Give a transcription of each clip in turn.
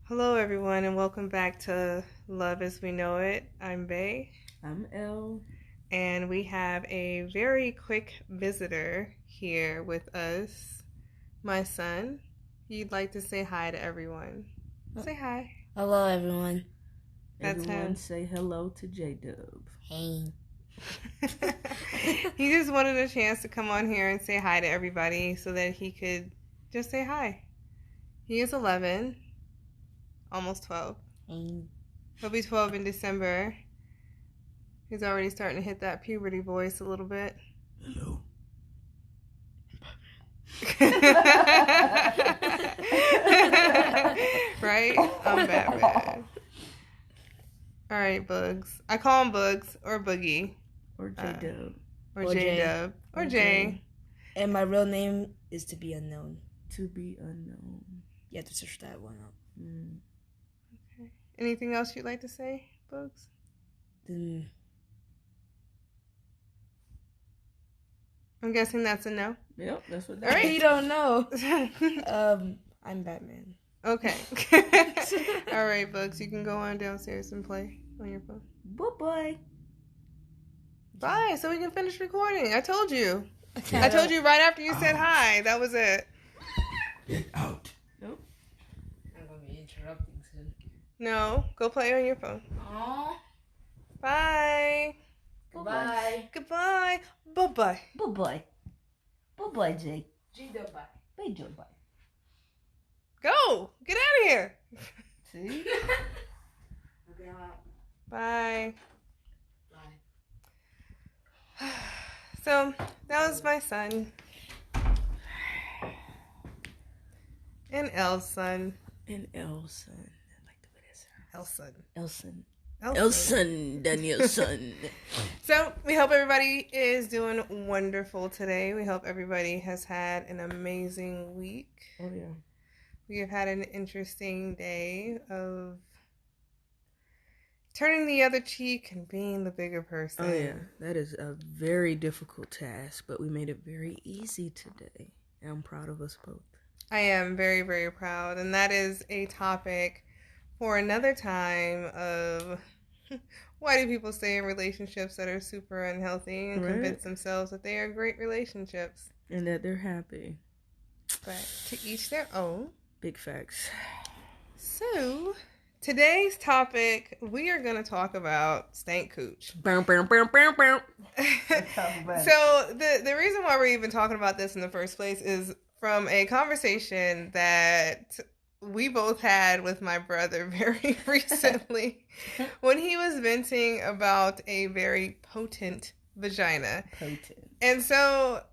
Hello, everyone, and welcome back to Love as We Know It. I'm Bay. I'm Elle. And we have a very quick visitor here with us, my son. You'd like to say hi to everyone. Say hi. Hello, everyone. That's Everyone him. say hello to J-Dub. Hey. He just wanted a chance to come on here and say hi to everybody so that he could just say hi. He is 11, almost 12. Hey. He'll be 12 in December. He's already starting to hit that puberty voice a little bit. Hello. Right? I'm Batman. Alright, Bugs. I call him Bugs or Boogie. Or J-Dub. Or J-Dub. Or Jay. And my real name is to be unknown. To be unknown. You have to search that one up. Okay. Anything else you'd like to say, Bugs? I'm guessing that's a no. Yep, that's what All right. You don't know. I'm Batman. Okay. All right, Bugs. You can go on downstairs and play on your phone. Bye-bye. Bye, so we can finish recording. I told you. I told you right after you said hi. That was it. Get out. Nope. I'm going to be interrupting soon. No, go play on your phone. Aww. Bye. Goodbye. Goodbye. Bye-bye. Bye-bye. Bye-bye, Jake. G-Dub, bye. Bye, Joe. Bye. Go. Get out of here. See? Okay, I'm out. Bye. Bye. So, that was my son. And Elle's son. And Elson. I like the way that sounds. Elson. Elson. Elson. Elson Danielson. So, we hope everybody is doing wonderful today. We hope everybody has had an amazing week. Oh, yeah. We have had an interesting day of turning the other cheek and being the bigger person. Oh, yeah. That is a very difficult task, but we made it very easy today. And I'm proud of us both. I am very, very proud. And that is a topic for another time of why do people stay in relationships that are super unhealthy and convince themselves that they are great relationships. And that they're happy. But to each their own. Big facts. So, today's topic, we are going to talk about stank cooch. Bow, bow, bow, bow, bow. So, the reason why we're even talking about this in the first place is from a conversation that we both had with my brother very recently when he was venting about a very potent vagina. Potent. And so,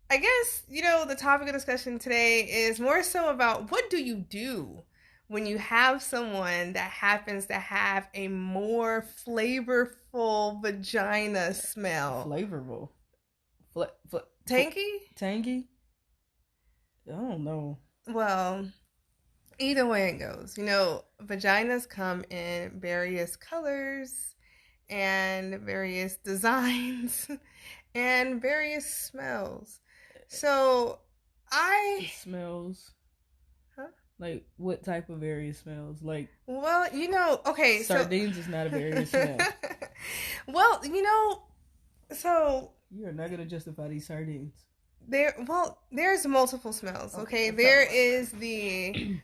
I guess, the topic of discussion today is more so about what do you do when you have someone that happens to have a more flavorful vagina smell. Flavorful. Tangy? Tangy? I don't know. Well, either way it goes. Vaginas come in various colors and various designs and various smells. So, It smells. Huh? Like, what type of various smells? Like, well, okay, sardines is not a various smell. Well, so You are not going to justify these sardines. There's multiple smells, okay? Okay, There is the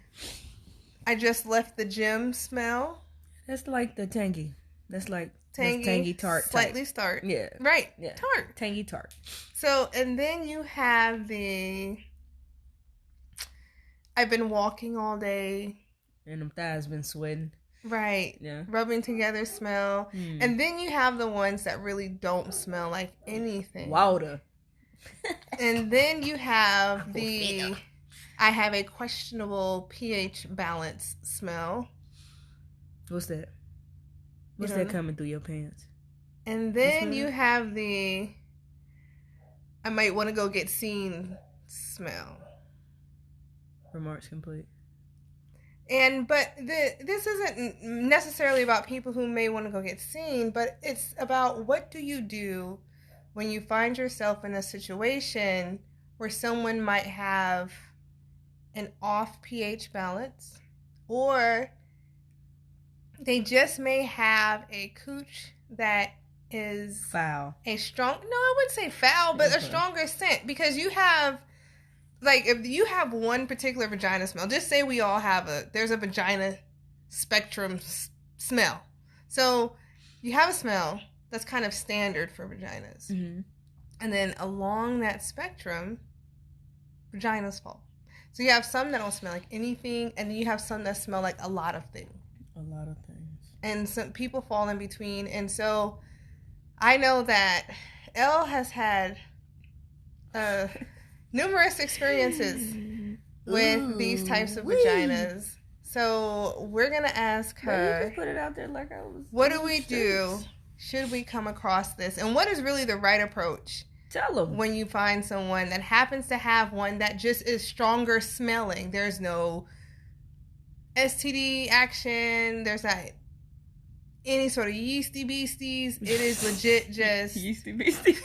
I just left the gym smell. That's like the tangy. That's like Tangy tart. Slightly tart. Yeah. Right. Yeah. Tart. Tangy tart. So, and then you have the I've been walking all day. And them thighs been sweating. Right. Yeah. Rubbing together smell. And then you have the ones that really don't smell like anything. Water. And then you have I have a questionable pH balance smell. What's that? What's don't that know? coming through your pants? And then you have I might want to go get seen smell. Remarks complete. But this isn't necessarily about people who may want to go get seen, but it's about what do you do when you find yourself in a situation where someone might have an off pH balance, or they just may have a cooch that is foul. No, I wouldn't say foul, but a stronger scent, because you have, like, if you have one particular vagina smell, just say we all have there's a vagina spectrum smell. So you have a smell that's kind of standard for vaginas. Mm-hmm. And then along that spectrum, vaginas fall. So you have some that don't smell like anything, and then you have some that smell like a lot of things. A lot of things. And some people fall in between. And so I know that Elle has had numerous experiences with these types of vaginas. So we're going to ask her, you just put it out there like I was. What do we do? Should we come across this? And what is really the right approach? Tell them. When you find someone that happens to have one that just is stronger smelling. There's no STD action. There's not any sort of yeasty beasties. It is legit just... yeasty beasties?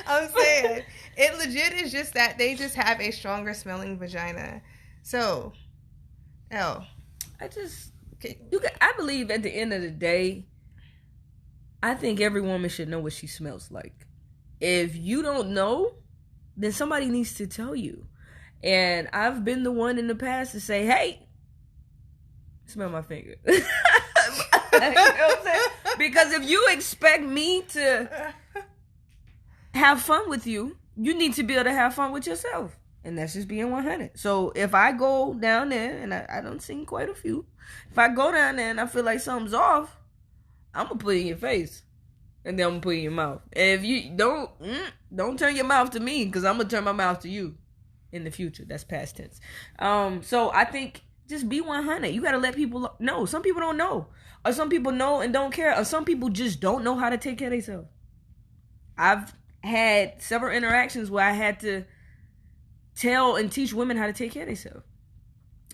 I'm saying. It legit is just that they just have a stronger smelling vagina. So, I believe at the end of the day, I think every woman should know what she smells like. If you don't know, then somebody needs to tell you. And I've been the one in the past to say, hey, smell my finger. You know what I'm saying? Because if you expect me to have fun with you, you need to be able to have fun with yourself. And that's just being 100. So if I go down there, and I done seen quite a few, if I go down there and I feel like something's off, I'm going to put it in your face. And then I'm going to put it in your mouth. And if you don't turn your mouth to me, because I'm going to turn my mouth to you in the future. That's past tense. So I think just be 100. You got to let people know. Some people don't know. Or some people know and don't care. Or some people just don't know how to take care of themselves. I've had several interactions where I had to tell and teach women how to take care of themselves.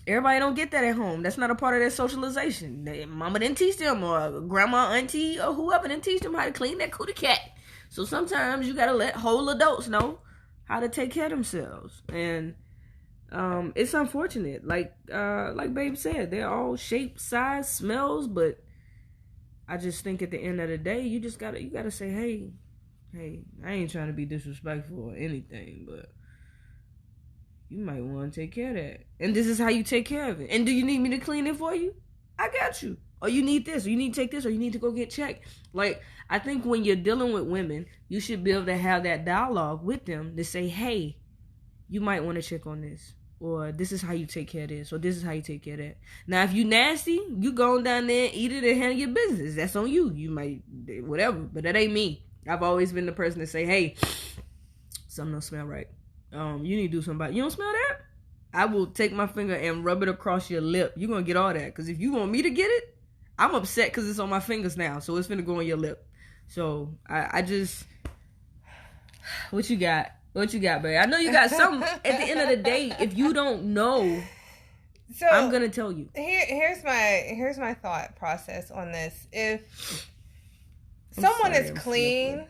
Everybody don't get that at home. That's not a part of their socialization. Mama didn't teach them, or grandma, auntie, or whoever didn't teach them how to clean that cootie cat. So sometimes you gotta let whole adults know how to take care of themselves. And it's unfortunate. Like Babe said, they're all shapes, size, smells, but I just think at the end of the day, you gotta say, hey, I ain't trying to be disrespectful or anything, but you might want to take care of that. And this is how you take care of it. And do you need me to clean it for you? I got you. Or you need this, or you need to take this, or you need to go get checked. Like, I think when you're dealing with women, you should be able to have that dialogue with them to say, hey, you might want to check on this. Or this is how you take care of this. Or this is how you take care of that. Now, if you nasty, you go down there and eat it and handle your business. That's on you. You might, whatever. But that ain't me. I've always been the person to say, hey, something don't smell right. You need to do something about it. You don't smell that? I will take my finger and rub it across your lip. You're going to get all that. Because if you want me to get it, I'm upset because it's on my fingers now. So it's going to go on your lip. So I just... What you got? What you got, babe? I know you got something. At the end of the day, if you don't know, so I'm going to tell you. Here's my thought process on this. If someone is clean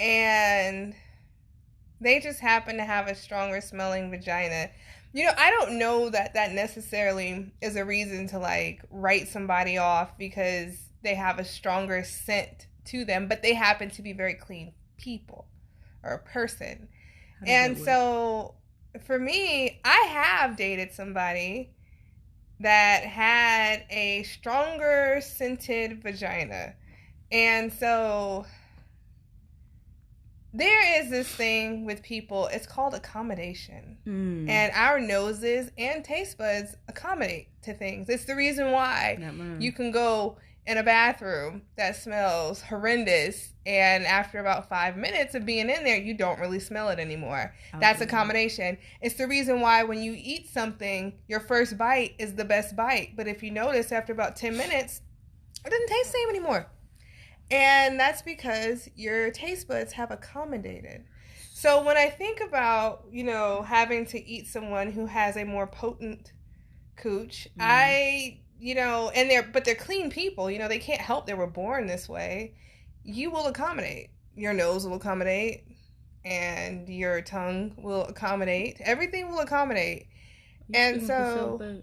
and they just happen to have a stronger smelling vagina, I don't know that necessarily is a reason to like write somebody off because they have a stronger scent to them, but they happen to be very clean people or a person. And so for me, I have dated somebody that had a stronger scented vagina. And so there is this thing with people, it's called accommodation. And our noses and taste buds accommodate to things. It's the reason why you can go in a bathroom that smells horrendous, and after about 5 minutes of being in there, you don't really smell it anymore. That's accommodation. It's the reason why when you eat something, your first bite is the best bite. But if you notice, after about 10 minutes, it doesn't taste the same anymore. And that's because your taste buds have accommodated. So when I think about, having to eat someone who has a more potent cooch, but they're clean people, they can't help they were born this way. You will accommodate. Your nose will accommodate, and your tongue will accommodate. Everything will accommodate. And so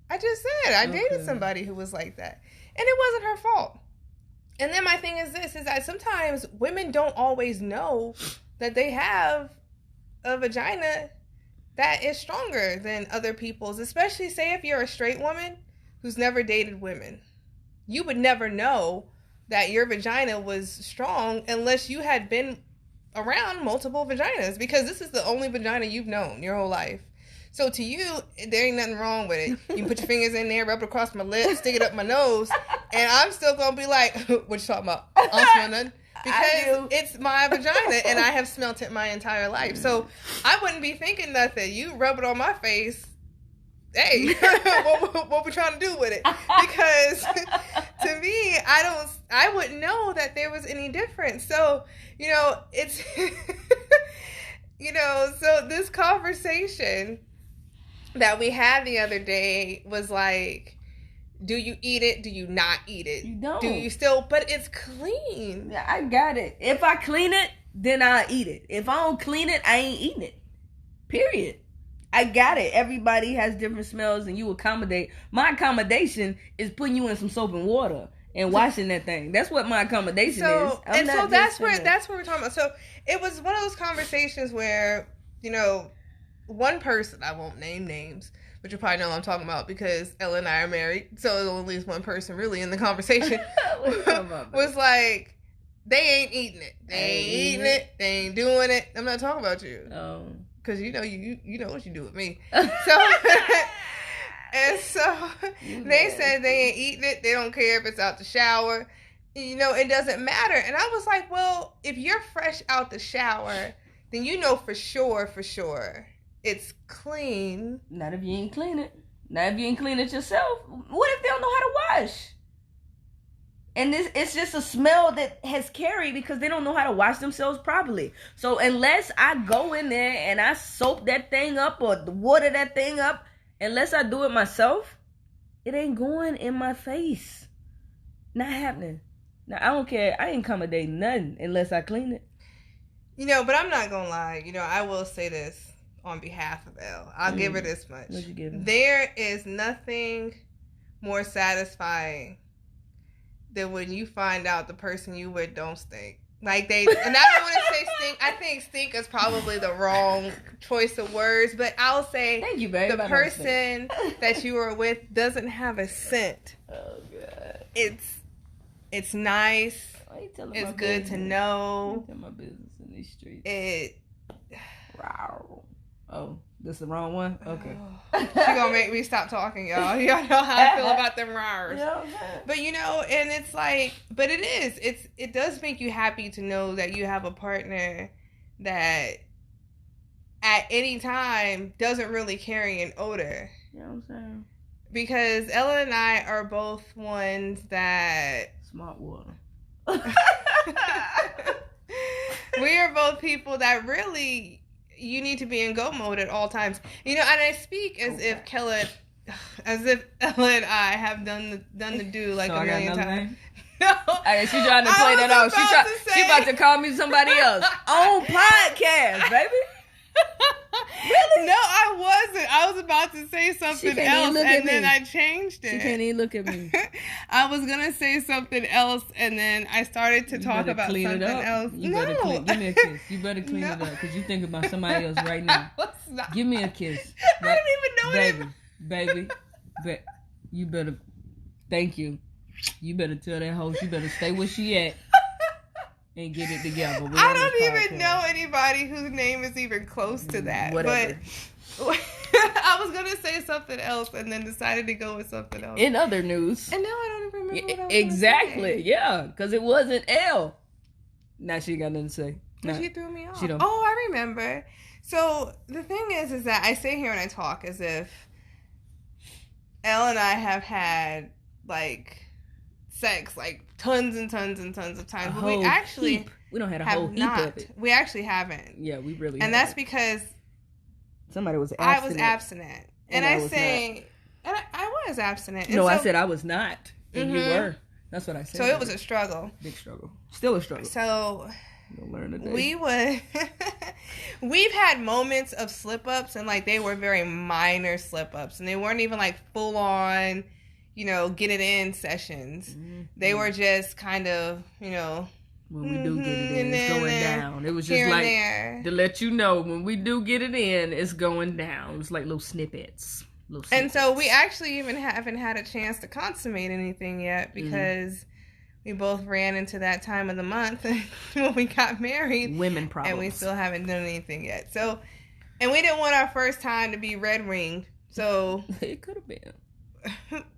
I just said I dated somebody who was like that, and it wasn't her fault. And then my thing is this: is that sometimes women don't always know that they have a vagina that is stronger than other people's. Especially, say, if you're a straight woman who's never dated women, you would never know that your vagina was strong unless you had been around multiple vaginas, because this is the only vagina you've known your whole life. So to you, there ain't nothing wrong with it. You can put your fingers in there, rub it across my lips, stick it up my nose, and I'm still going to be like, what you talking about? I don't smell nothing. Because it's my vagina, and I have smelt it my entire life. So I wouldn't be thinking nothing. You rub it on my face, hey, what we trying to do with it? Because to me, I wouldn't know that there was any difference. So, it's, so this conversation that we had the other day was like, do you eat it? Do you not eat it? You don't. Do you still? But it's clean. Yeah, I got it. If I clean it, then I eat it. If I don't clean it, I ain't eating it. Period. I got it. Everybody has different smells, and you accommodate. My accommodation is putting you in some soap and water and washing that thing. That's what my accommodation is. So that's where we're talking about. So it was one of those conversations where, one person, I won't name names, but you probably know what I'm talking about because Ella and I are married, so there's at least one person really in the conversation was like, they ain't eating it. They ain't eating it. They ain't doing it. I'm not talking about you. Oh. Because you know what you do with me. So and so they said they ain't eating it. They don't care if it's out the shower. It doesn't matter. And I was like, well, if you're fresh out the shower, then for sure it's clean. Not if you ain't clean it. Not if you ain't clean it yourself. What if they don't know how to wash? And it's just a smell that has carried because they don't know how to wash themselves properly. So unless I go in there and I soap that thing up or water that thing up, unless I do it myself, it ain't going in my face. Not happening. Now, I don't care. I ain't accommodating nothing unless I clean it. But I'm not going to lie. I will say this on behalf of Elle. I'll give her this much. What'd you give her? There is nothing more satisfying than when you find out the person you with don't stink. And I don't want to say stink. I think stink is probably the wrong choice of words, but I'll say thank you, babe. The person that you are with doesn't have a scent. Oh God. It's nice. It's good to know. Tell my business in these streets. Wow. Oh, this is the wrong one? Okay. She gonna make me stop talking, y'all. Y'all know how I feel about them rars. But and it's like, but it does make you happy to know that you have a partner that at any time doesn't really carry an odor. You know what I'm saying? Because Ella and I are both ones that smart water. We are both people that really, you need to be in go mode at all times. And I speak as if Ella and I have done the do like a million times. No, she's trying to play that off. She about to call me somebody else on podcast, baby. Really? No, I wasn't. I was about to say something else, and then I changed it. She can't even look at me. I was gonna say something else, and then I started to talk about something else. Give me a kiss. You better clean it up because you think about somebody else right now. Give me a kiss. I didn't even know baby. You better. Thank you. You better tell that hoe she better stay where she at. And get it together. I don't even know anybody whose name is even close to that. Whatever. But I was going to say something else and then decided to go with something else. In other news. And now I don't even remember what I was exactly. Yeah. Because it wasn't Elle. Now she got nothing to say. But she threw me off. Oh, I remember. So the thing is that I sit here and I talk as if Elle and I have had sex tons and tons and tons of times. But we actually we don't have a whole heap of it. We actually haven't. Yeah, we really and that's because somebody was abstinent. I was abstinent. And I was abstinent. No, I said I was not. And you were. That's what I said. So it was a struggle. Big struggle. Still a struggle. So You'll learn today. We've had moments of slip-ups, and like they were very minor slip-ups, and they weren't even like full-on, get it in sessions. Mm-hmm. They were just kind of, when we do get it in, it's going down. It was just like to let you know when we do get it in, it's going down. It's like little snippets. And so we actually even haven't had a chance to consummate anything yet because we both ran into that time of the month when we got married. Women problems. And we still haven't done anything yet. So, and we didn't want our first time to be red ringed. So it could have been.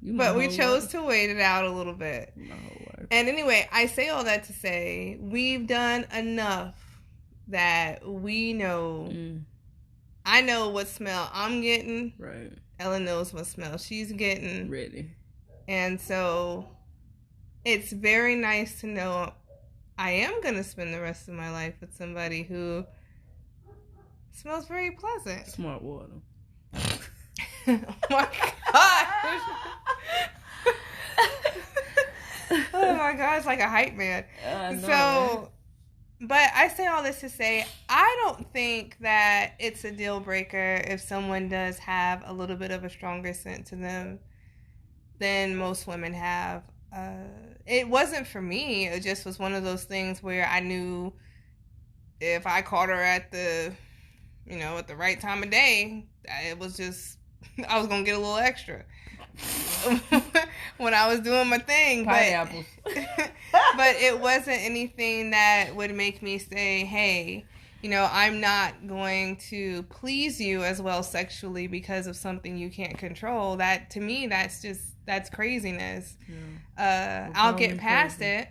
But we chose to wait it out a little bit. And anyway, I say all that to say we've done enough that we know. I know what smell I'm getting. Right. Ella knows what smell she's getting. Ready. And so it's very nice to know I am going to spend the rest of my life with somebody who smells very pleasant. Smart water. Oh my gosh. Oh my gosh, like a hype man. So, but I say all this to say, I don't think that it's a deal breaker if someone does have a little bit of a stronger scent to them than most women have. It wasn't for me. It just was one of those things where I knew if I caught her at the, at the right time of day, it was just, I was going to get a little extra when I was doing my thing. Pineapples. But it wasn't anything that would make me say, hey, I'm not going to please you as well sexually because of something you can't control. That, to me, that's craziness. Yeah. I'll get past it.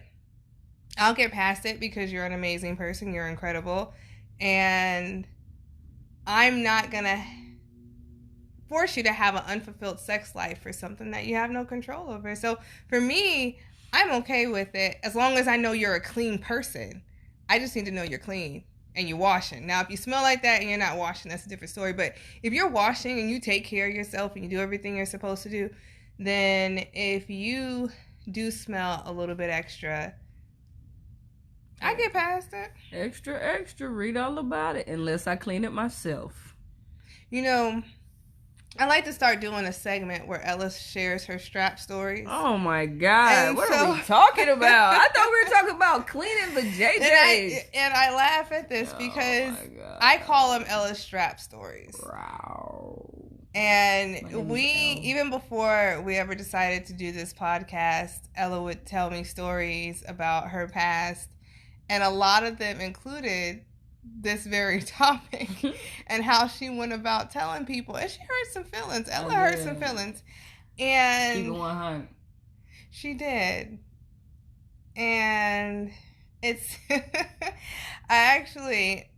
I'll get past it because you're an amazing person. You're incredible. And I'm not going to force you to have an unfulfilled sex life for something that you have no control over. So for me, I'm okay with it as long as I know you're a clean person. I just need to know you're clean and you're washing. Now, if you smell like that and you're not washing, that's a different story. But if you're washing and you take care of yourself and you do everything you're supposed to do, then if you do smell a little bit extra, I get past it. Extra, read all about it unless I clean it myself. I like to start doing a segment where Ella shares her strap stories. Oh my God. What are we talking about? I thought we were talking about cleaning the JJs. And I laugh at this because I call them Ella's strap stories. Wow. And even before we ever decided to do this podcast, Ella would tell me stories about her past. And a lot of them included this very topic and how she went about telling people. And she hurt some feelings. Ella hurt some feelings. And keep it 100. She did. And it's I actually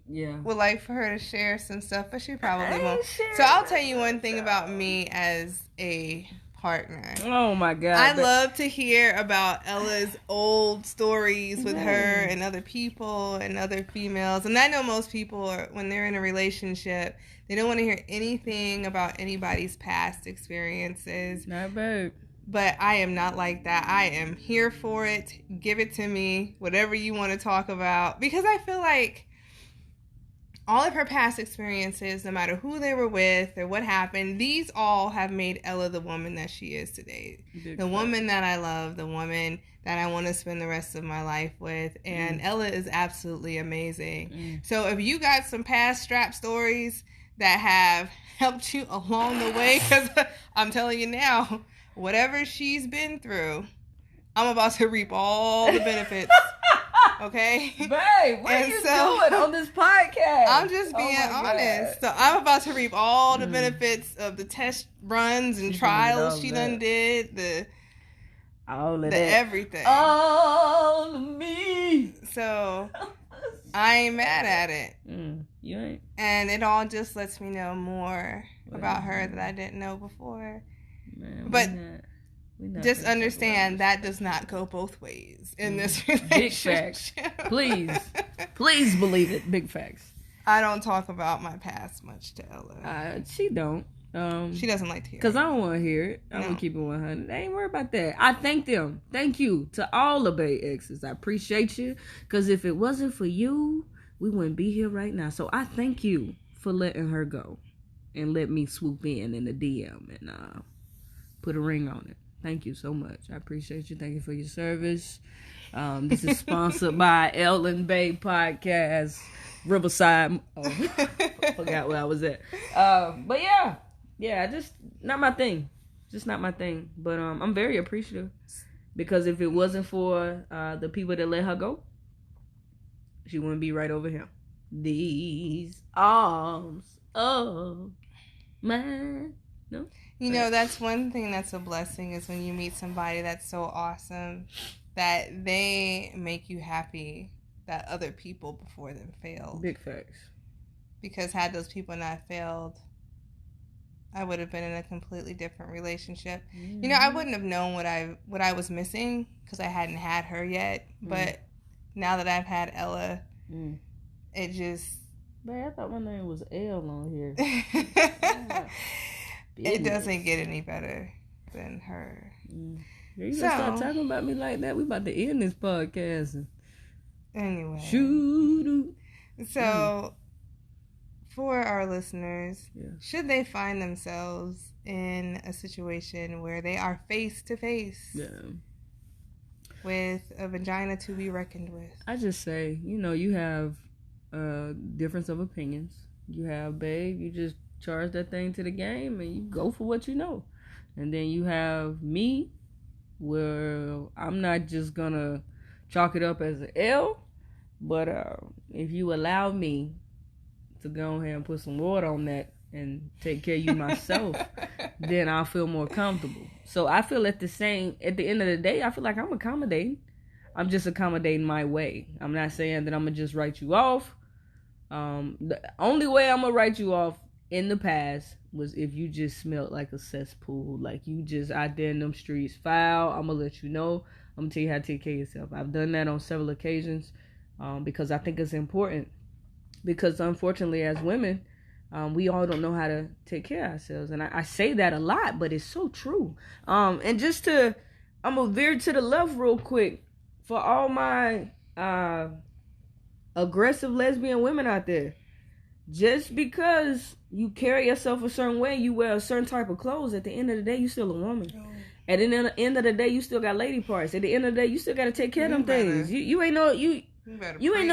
would like for her to share some stuff, but she probably won't. So I'll tell you one thing about me as a partner. Oh my God. I love to hear about Ella's old stories with her and other people and other females. And I know most people when they're in a relationship, they don't want to hear anything about anybody's past experiences. Not bad. But I am not like that. I am here for it. Give it to me. Whatever you want to talk about. Because I feel like all of her past experiences, no matter who they were with or what happened, these all have made Ella the woman that she is today. The woman that I love, the woman that I want to spend the rest of my life with. And Ella is absolutely amazing. So if you got some past strap stories that have helped you along the way, because I'm telling you now, whatever she's been through, I'm about to reap all the benefits. Okay? Babe, what are you doing on this podcast? I'm just being honest. So I'm about to reap all the benefits of the test runs and trials she done did. All of the that. Everything. All of me. So I ain't mad at it. You ain't. And it all just lets me know more about her that I didn't know before. Man, but just understand that does not go both ways in this relationship. Big facts. Please believe it. Big facts. I don't talk about my past much to Ella. She don't. She doesn't like to hear it. Because I don't want to hear it. I'm going to keep it 100. I ain't worried about that. I thank them. Thank you to all the Bay exes. I appreciate you. Because if it wasn't for you, we wouldn't be here right now. So I thank you for letting her go. And let me swoop in the DM and put a ring on it. Thank you so much. I appreciate you. Thank you for your service. This is sponsored by Ellen Bay Podcast, Riverside. Oh, I forgot where I was at. But yeah, just not my thing. Just not my thing. But I'm very appreciative because if it wasn't for the people that let her go, she wouldn't be right over here. These arms of mine. No. You know, that's one thing that's a blessing is when you meet somebody that's so awesome that they make you happy that other people before them failed. Big facts. Because had those people not failed, I would have been in a completely different relationship. Mm-hmm. You know, I wouldn't have known what I was missing because I hadn't had her yet. Mm. But now that I've had Ella, it just... Man, I thought my name was L on here. It doesn't get any better than her. You start talking about me like that, we about to end this podcast. Anyway. Shoot. So, for our listeners, should they find themselves in a situation where they are face to face with a vagina to be reckoned with? I just say, you have a difference of opinions. You have, babe, you just charge that thing to the game and you go for what you know. And then you have me, where I'm not just gonna chalk it up as an L, but if you allow me to go ahead and put some water on that and take care of you myself, then I'll feel more comfortable. So I feel at the end of the day, I feel like I'm accommodating. I'm just accommodating my way. I'm not saying that I'm gonna just write you off. The only way I'm gonna write you off in the past was if you just smelled like a cesspool, like you just out there in them streets foul. I'm gonna let you know. I'm gonna tell you how to take care of yourself. I've done that on several occasions because I think it's important. Because unfortunately, as women, we all don't know how to take care of ourselves, and I say that a lot, but it's so true. And I'm gonna veer to the left real quick for all my aggressive lesbian women out there. Just because you carry yourself a certain way, you wear a certain type of clothes, at the end of the day, you still a woman. Oh. At the end of the day, you still got lady parts. At the end of the day, you still got to take care of them things. You ain't no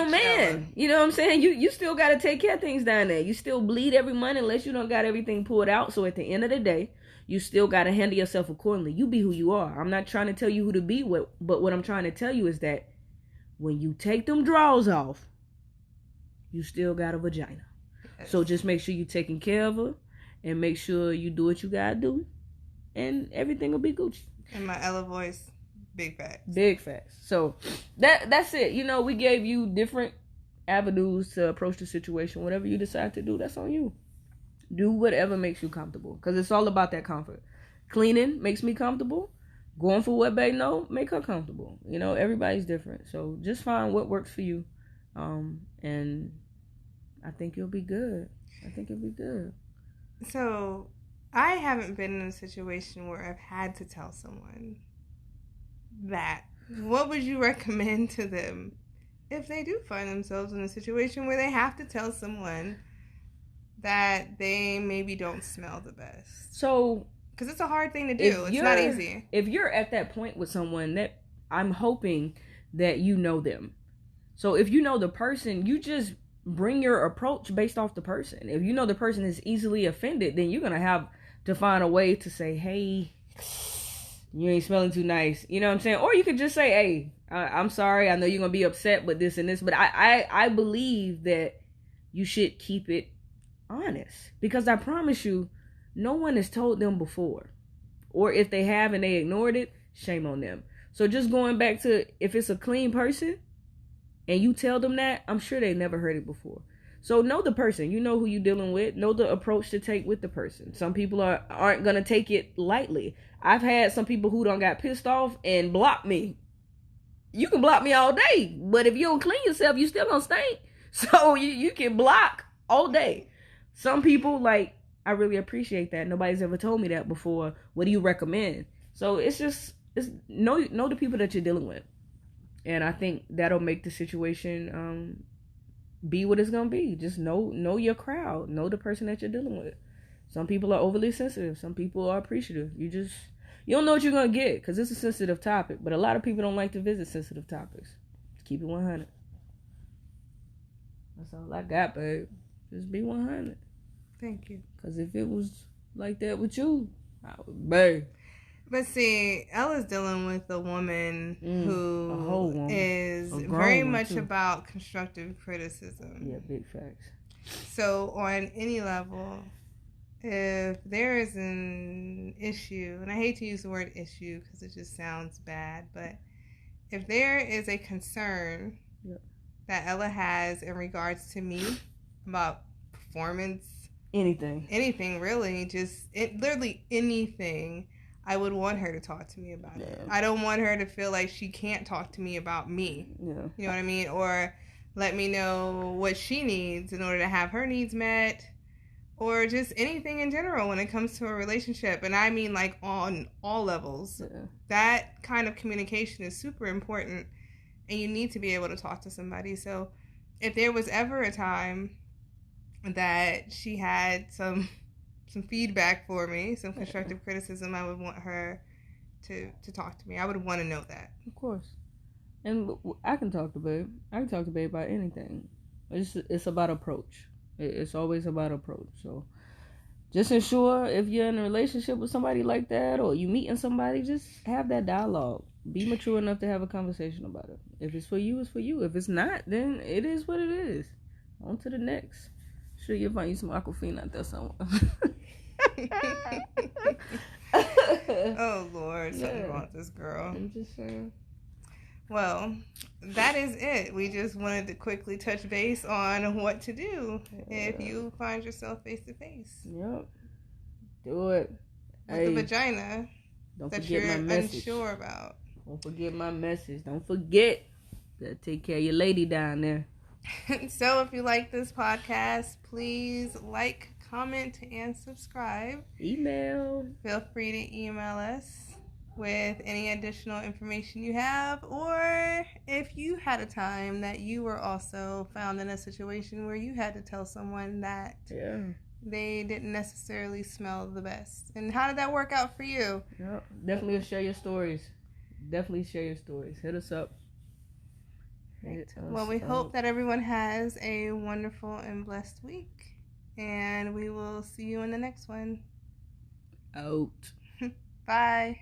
man. You know what I'm saying? You still got to take care of things down there. You still bleed every month unless you don't got everything pulled out. So at the end of the day, you still got to handle yourself accordingly. You be who you are. I'm not trying to tell you who to be, but what I'm trying to tell you is that when you take them drawers off, you still got a vagina. So just make sure you're taking care of her and make sure you do what you gotta do and everything will be Gucci. In my Ella voice, big facts. Big facts. So that's it. We gave you different avenues to approach the situation. Whatever you decide to do, that's on you. Do whatever makes you comfortable because it's all about that comfort. Cleaning makes me comfortable. Going for what babe know, make her comfortable. Everybody's different. So just find what works for you. And I think you'll be good. So, I haven't been in a situation where I've had to tell someone that. What would you recommend to them if they do find themselves in a situation where they have to tell someone that they maybe don't smell the best? So, because it's a hard thing to do. It's not easy. If you're at that point with someone, that I'm hoping that you know them. So, if you know the person, you just bring your approach based off the person. If you know the person is easily offended, then you're going to have to find a way to say, hey, you ain't smelling too nice. You know what I'm saying? Or you could just say, hey, I'm sorry. I know you're going to be upset with this and this. But I believe that you should keep it honest. Because I promise you, no one has told them before. Or if they have and they ignored it, shame on them. So just going back to if it's a clean person, and you tell them that, I'm sure they never heard it before. So know the person. You know who you're dealing with. Know the approach to take with the person. Some people aren't going to take it lightly. I've had some people who done got pissed off and blocked me. You can block me all day, but if you don't clean yourself, you still going to stink. So you can block all day. Some people, like, I really appreciate that. Nobody's ever told me that before. What do you recommend? So it's know the people that you're dealing with. And I think that'll make the situation be what it's gonna be. Just know your crowd. Know the person that you're dealing with. Some people are overly sensitive. Some people are appreciative. You don't know what you're gonna get because it's a sensitive topic. But a lot of people don't like to visit sensitive topics. Just keep it 100. That's all I got, babe. Just be 100. Thank you. Because if it was like that with you, babe. But see, Ella's dealing with a woman who is very much about constructive criticism. Yeah, big facts. So on any level, if there is an issue, and I hate to use the word issue because it just sounds bad, but if there is a concern that Ella has in regards to me about performance, anything really, literally anything, I would want her to talk to me about it. I don't want her to feel like she can't talk to me about me. Yeah. You know what I mean? Or let me know what she needs in order to have her needs met. Or just anything in general when it comes to a relationship. And I mean like on all levels. Yeah. That kind of communication is super important. And you need to be able to talk to somebody. So if there was ever a time that she had some feedback for me, some constructive criticism, I would want her to talk to me. I would want to know that. Of course. And I can talk to babe. I can talk to babe about anything. It's about approach. It's always about approach. So just ensure if you're in a relationship with somebody like that or you meeting somebody, just have that dialogue. Be mature enough to have a conversation about it. If it's for you, it's for you. If it's not, then it is what it is. On to the next. Sure, you'll find you some Aquafina out there somewhere. Oh Lord, something wrong with this girl. I'm just saying. Well, that is it. We just wanted to quickly touch base on what to do if you find yourself face to face. Yep. Do it. With the vagina that you're unsure about. Don't forget my message. Don't forget to take care of your lady down there. So if you like this podcast, please like, comment, and subscribe. Email. Feel free to email us with any additional information you have, or if you had a time that you were also found in a situation where you had to tell someone that they didn't necessarily smell the best. And how did that work out for you? Yep. Definitely share your stories. Hit us up. Well, we hope that everyone has a wonderful and blessed week. And we will see you in the next one. Out. Bye.